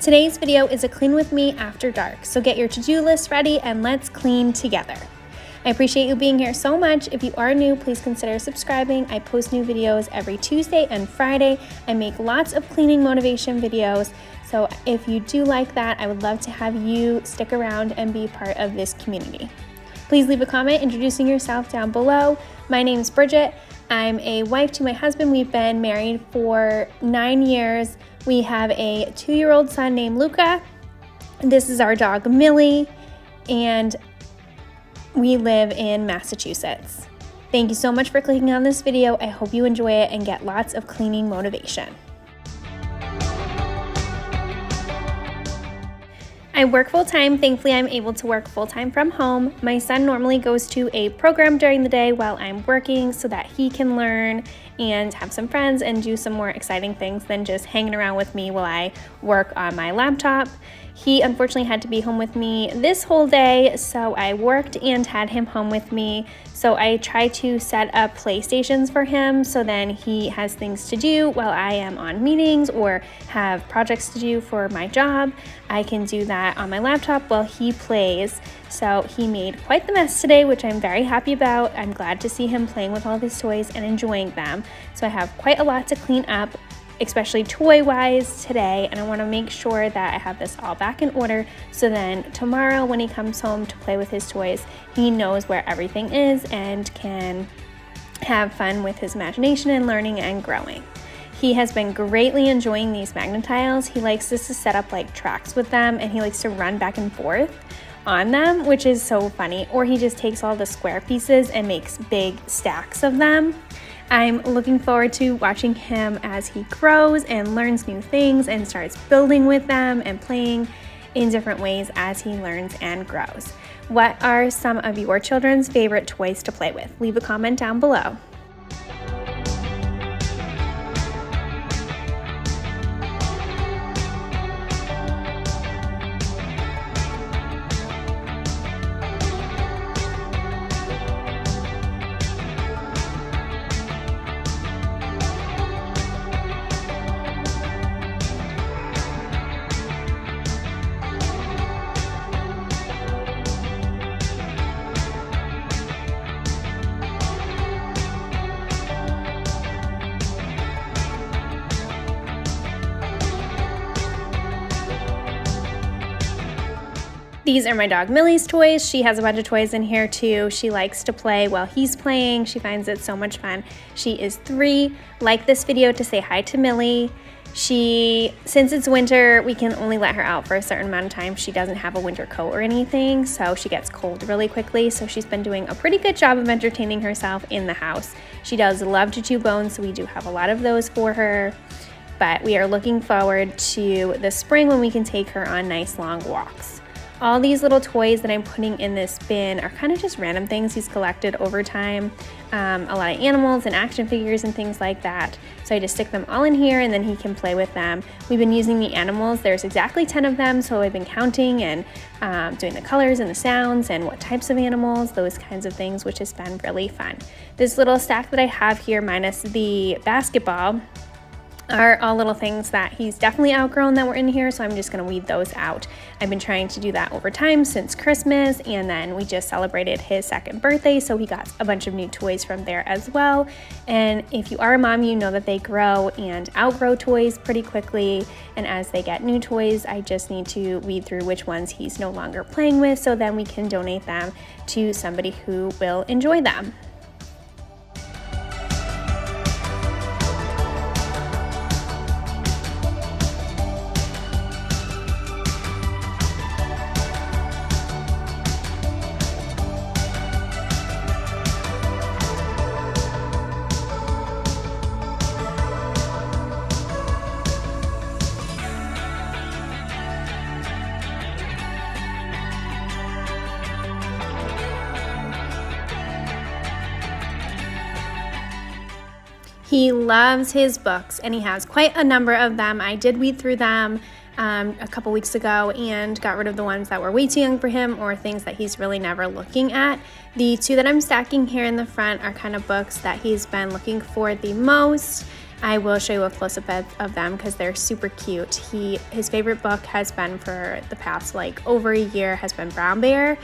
Today's video is a clean with me after dark, so get your to-do list ready and let's clean together. I appreciate you being here so much. If you are new, please consider subscribing. I post new videos every Tuesday and Friday. I make lots of cleaning motivation videos, so if you do like that, I would love to have you stick around and be part of this community. Please leave a comment introducing yourself down below. My name's Bridget. I'm a wife to my husband. We've been married for 9 years. We have a 2-year-old son named Luca. This is our dog Millie, and we live in Massachusetts. Thank you so much for clicking on this video. I hope you enjoy it and get lots of cleaning motivation. I work full-time. Thankfully, I'm able to work full-time from home. My son normally goes to a program during the day while I'm working so that he can learn and have some friends and do some more exciting things than just hanging around with me while I work on my laptop. He unfortunately had to be home with me this whole day, so I worked and had him home with me. So I try to set up playstations for him so then he has things to do while I am on meetings or have projects to do for my job. I can do that on my laptop while he plays. So he made quite the mess today, which I'm very happy about. I'm glad to see him playing with all of his toys and enjoying them. So I have quite a lot to clean up, especially toy-wise today, and I want to make sure that I have this all back in order so then tomorrow when he comes home to play with his toys, he knows where everything is and can have fun with his imagination and learning and growing. He has been greatly enjoying these magnet tiles. He likes us to set up like tracks with them, and he likes to run back and forth on them, which is so funny. Or he just takes all the square pieces and makes big stacks of them. I'm looking forward to watching him as he grows and learns new things and starts building with them and playing in different ways as he learns and grows. What are some of your children's favorite toys to play with? Leave a comment down below. These are my dog Millie's toys. She has a bunch of toys in here too. She likes to play while he's playing. She finds it so much fun. She is 3. Like this video to say hi to Millie. Since it's winter, we can only let her out for a certain amount of time. She doesn't have a winter coat or anything, so she gets cold really quickly. So she's been doing a pretty good job of entertaining herself in the house. She does love to chew bones, so we do have a lot of those for her. But we are looking forward to the spring when we can take her on nice long walks. All these little toys that I'm putting in this bin are kind of just random things he's collected over time. A lot of animals and action figures and things like that. So I just stick them all in here and then he can play with them. We've been using the animals. There's exactly 10 of them, so I've been counting and doing the colors and the sounds and what types of animals, those kinds of things, which has been really fun. This little stack that I have here, minus the basketball, are all little things that he's definitely outgrown that were in here, so I'm just going to weed those out. I've been trying to do that over time since Christmas, and then we just celebrated his 2nd birthday, so he got a bunch of new toys from there as well. And if you are a mom, you know that they grow and outgrow toys pretty quickly, and as they get new toys, I just need to weed through which ones he's no longer playing with, so then we can donate them to somebody who will enjoy them. He loves his books, and he has quite a number of them. I did weed through them a couple weeks ago and got rid of the ones that were way too young for him or things that he's really never looking at. The 2 that I'm stacking here in the front are kind of books that he's been looking for the most, I will show you a close-up of them because they're super cute. His favorite book has been for the past like over a year has been Brown Bear.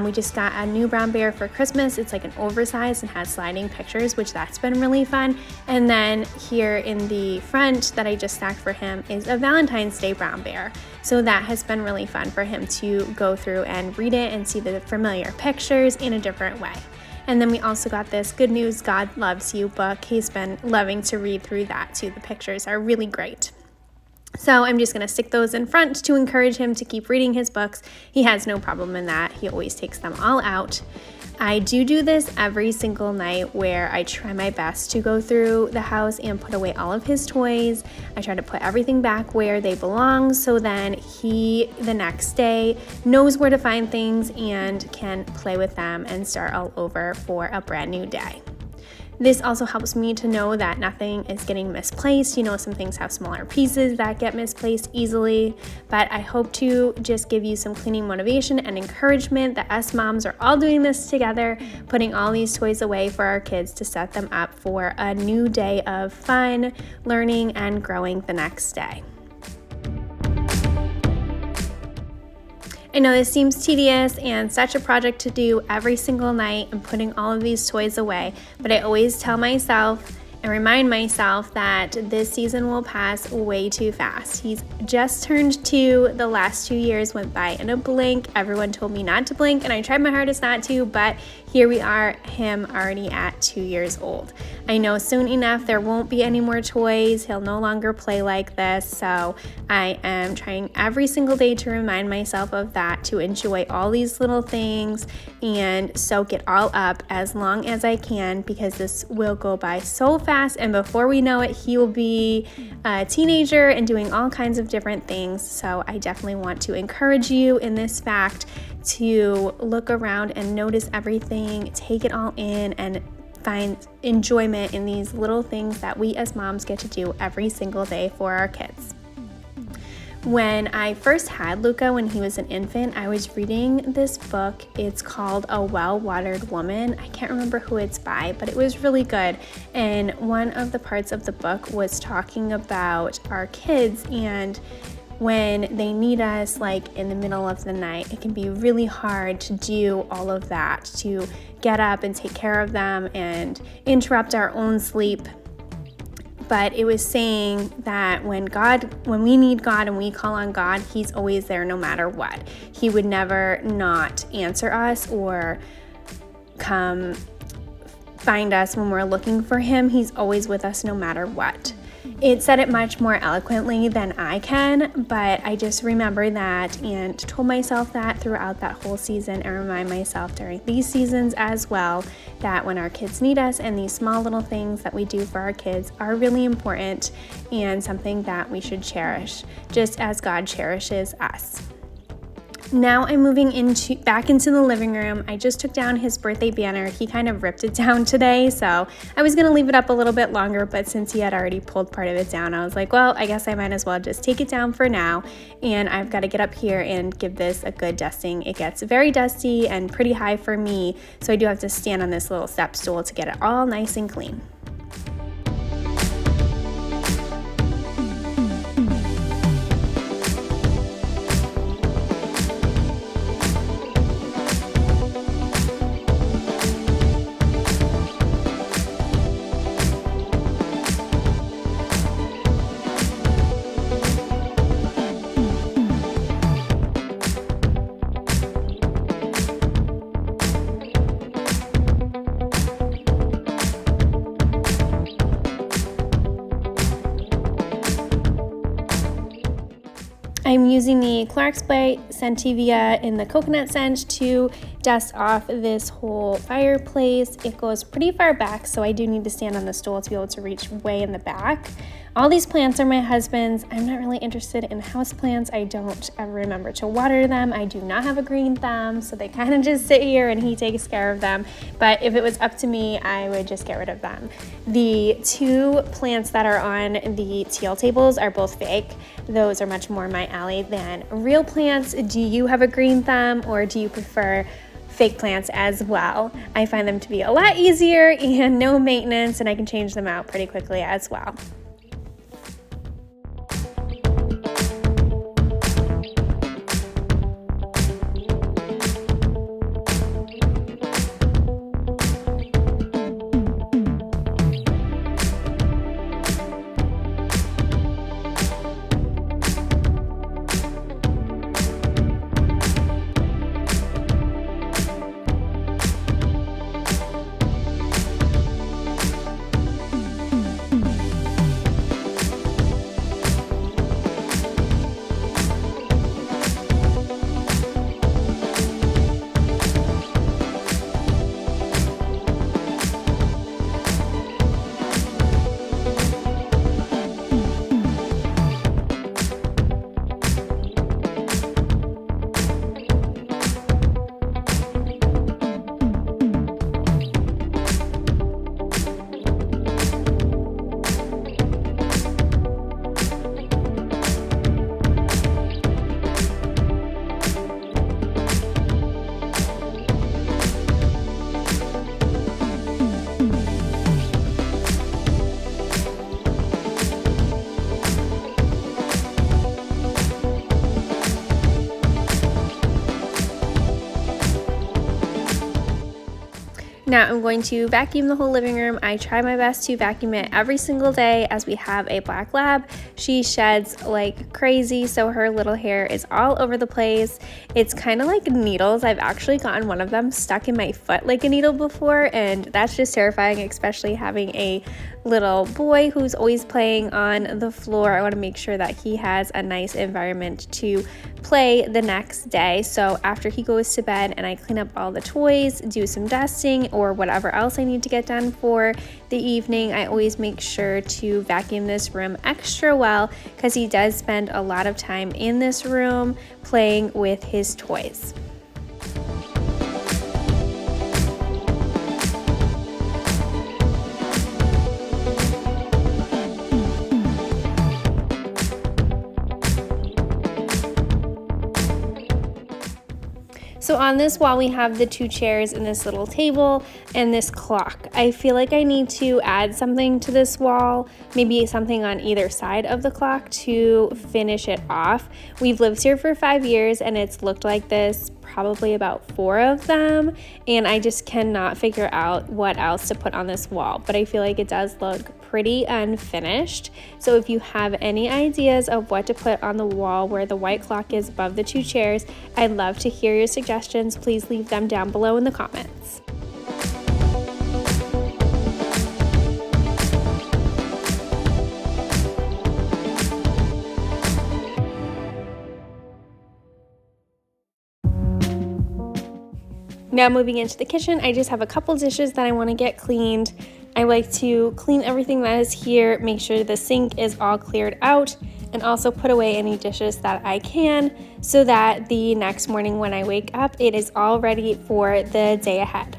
We just got a new Brown Bear for Christmas. It's like an oversized and has sliding pictures, which that's been really fun. And then here in the front that I just stacked for him is a Valentine's Day Brown Bear. So that has been really fun for him to go through and read it and see the familiar pictures in a different way. And then we also got this Good News, God Loves You book. He's been loving to read through that too. The pictures are really great. So I'm just going to stick those in front to encourage him to keep reading his books. He has no problem in that. He always takes them all out. I do this every single night where I try my best to go through the house and put away all of his toys. I try to put everything back where they belong so then he, the next day, knows where to find things and can play with them and start all over for a brand new day. This also helps me to know that nothing is getting misplaced. You know, some things have smaller pieces that get misplaced easily, but I hope to just give you some cleaning motivation and encouragement that us moms are all doing this together, putting all these toys away for our kids to set them up for a new day of fun, learning, and growing the next day. I know this seems tedious and such a project to do every single night and putting all of these toys away, but I always tell myself and remind myself that this season will pass way too fast. He's just turned 2. The last 2 years went by in a blink. Everyone told me not to blink, and I tried my hardest not to, but here we are, him already at 2 years old. I know soon enough there won't be any more toys. He'll no longer play like this, so I am trying every single day to remind myself of that, to enjoy all these little things and soak it all up as long as I can, because this will go by so fast, and before we know it, he will be a teenager and doing all kinds of different things. So I definitely want to encourage you in this fact to look around and notice everything, take it all in, and find enjoyment in these little things that we as moms get to do every single day for our kids. When I first had Luca, when he was an infant, I was reading this book. It's called A Well-Watered Woman. I can't remember who it's by, but it was really good. And one of the parts of the book was talking about our kids, and when they need us, like in the middle of the night, it can be really hard to do all of that, to get up and take care of them and interrupt our own sleep. But it was saying that when we need God and we call on God, He's always there no matter what. He would never not answer us or come find us when we're looking for Him. He's always with us no matter what. It said it much more eloquently than I can, but I just remember that and told myself that throughout that whole season, and remind myself during these seasons as well that when our kids need us, and these small little things that we do for our kids are really important and something that we should cherish, just as God cherishes us. Now I'm moving back into the living room. I just took down his birthday banner. He kind of ripped it down today, so I was going to leave it up a little bit longer, but since he had already pulled part of it down, I was like, well, I guess I might as well just take it down for now, and I've got to get up here and give this a good dusting. It gets very dusty and pretty high for me, so I do have to stand on this little step stool to get it all nice and clean. I'm using the Clorox Bay Scentivia in the coconut scent to dust off this whole fireplace. It goes pretty far back, so I do need to stand on the stool to be able to reach way in the back. All these plants are my husband's. I'm not really interested in houseplants. I don't ever remember to water them. I do not have a green thumb, so they kind of just sit here and he takes care of them. But if it was up to me, I would just get rid of them. The two plants that are on the teal tables are both fake. Those are much more my alley than real plants. Do you have a green thumb, or do you prefer fake plants as well. I find them to be a lot easier and no maintenance, and I can change them out pretty quickly as well. Now I'm going to vacuum the whole living room. I try my best to vacuum it every single day as we have a black lab. She sheds like crazy, so her little hair is all over the place. It's kind of like needles. I've actually gotten one of them stuck in my foot like a needle before, and that's just terrifying, especially having a little boy who's always playing on the floor. I want to make sure that he has a nice environment to play the next day. So after he goes to bed and I clean up all the toys, do some dusting or whatever else I need to get done for the evening, I always make sure to vacuum this room extra well because he does spend a lot of time in this room playing with his toys. So on this wall we have the 2 chairs and this little table and this clock. I feel like I need to add something to this wall, maybe something on either side of the clock to finish it off. We've lived here for 5 years and it's looked like this probably about 4 of them, and I just cannot figure out what else to put on this wall, but I feel like it does look pretty unfinished. So if you have any ideas of what to put on the wall where the white clock is above the 2 chairs, I'd love to hear your suggestions. Please leave them down below in the comments. Now moving into the kitchen, I just have a couple dishes that I want to get cleaned. I like to clean everything that is here, make sure the sink is all cleared out, and also put away any dishes that I can so that the next morning when I wake up, it is all ready for the day ahead.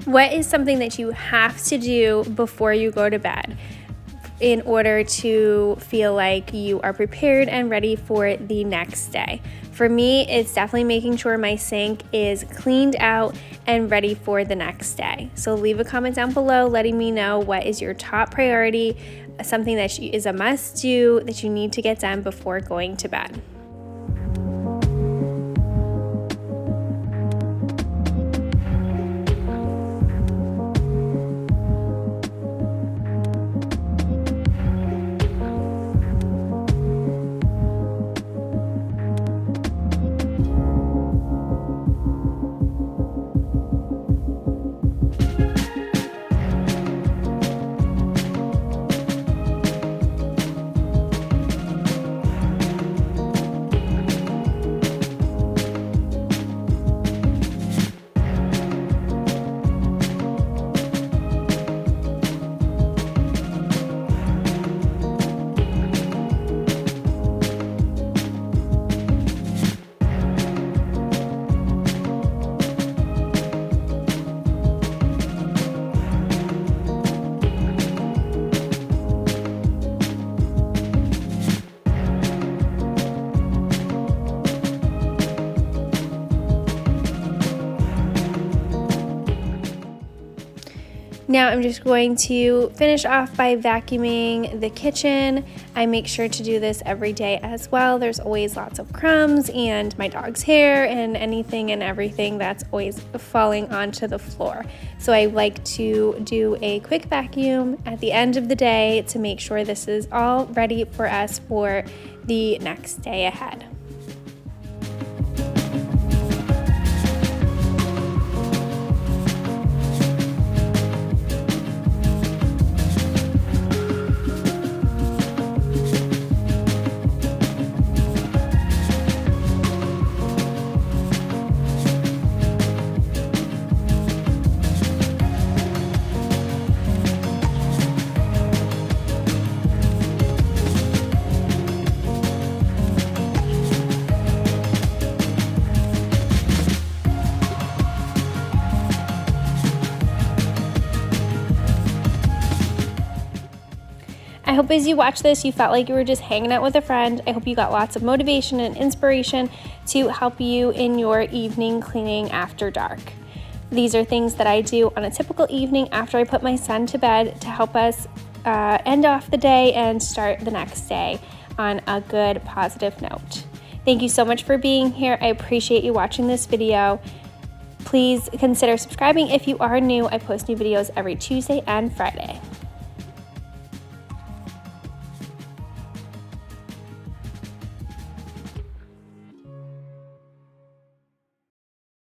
What is something that you have to do before you go to bed? in order to feel like you are prepared and ready for the next day. For me, it's definitely making sure my sink is cleaned out and ready for the next day. So leave a comment down below letting me know what is your top priority, something that is a must do that you need to get done before going to bed. Now I'm just going to finish off by vacuuming the kitchen. I make sure to do this every day as well. There's always lots of crumbs and my dog's hair and anything and everything that's always falling onto the floor. So I like to do a quick vacuum at the end of the day to make sure this is all ready for us for the next day ahead. I hope as you watch this, you felt like you were just hanging out with a friend. I hope you got lots of motivation and inspiration to help you in your evening cleaning after dark. These are things that I do on a typical evening after I put my son to bed to help us end off the day and start the next day on a good, positive note. Thank you so much for being here. I appreciate you watching this video. Please consider subscribing if you are new. I post new videos every Tuesday and Friday.